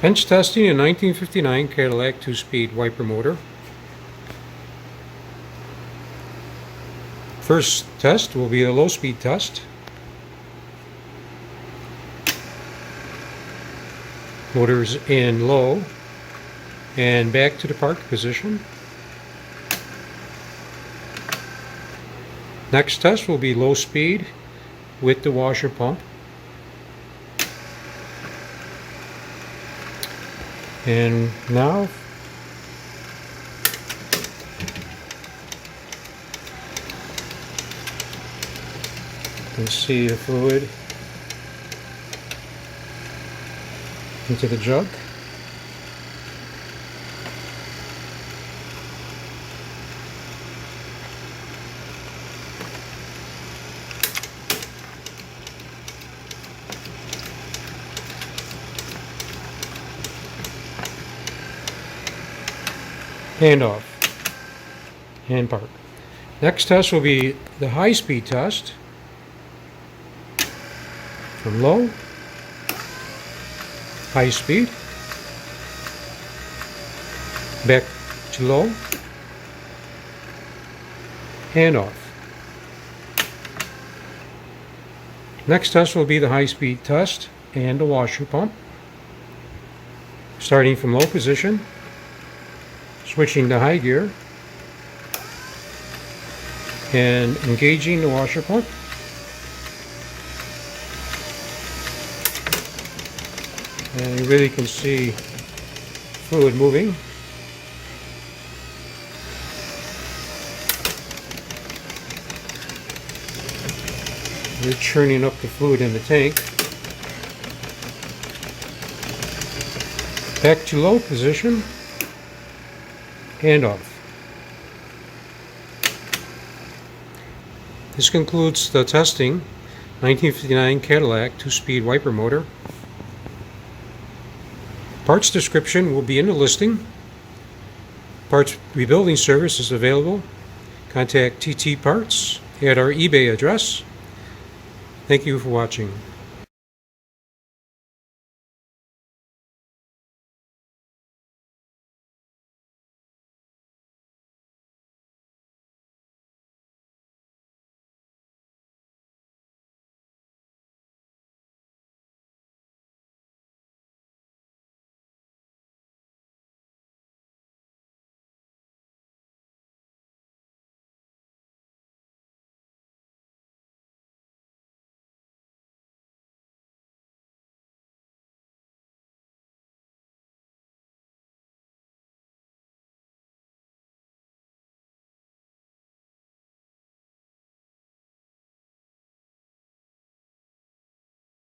Bench testing a 1959 Cadillac 2-speed wiper motor. First test will be a low-speed test. Motor's in low and back to the park position. Next test will be low speed with the washer pump. And now you can see the fluid into the jug. Hand off and park. Next test will be the high-speed test. From low, high speed, back to low, hand off. Next test will be the high-speed test and the washer pump. Starting from low position, switching to high gear, and engaging the washer pump. And you really can see fluid moving. We're churning up the fluid in the tank. Back to low position. Hand off. This concludes the testing 1959 Cadillac 2-speed wiper motor. Parts description will be in the listing. Parts rebuilding service is available. Contact TT Parts at our eBay address. Thank you for watching.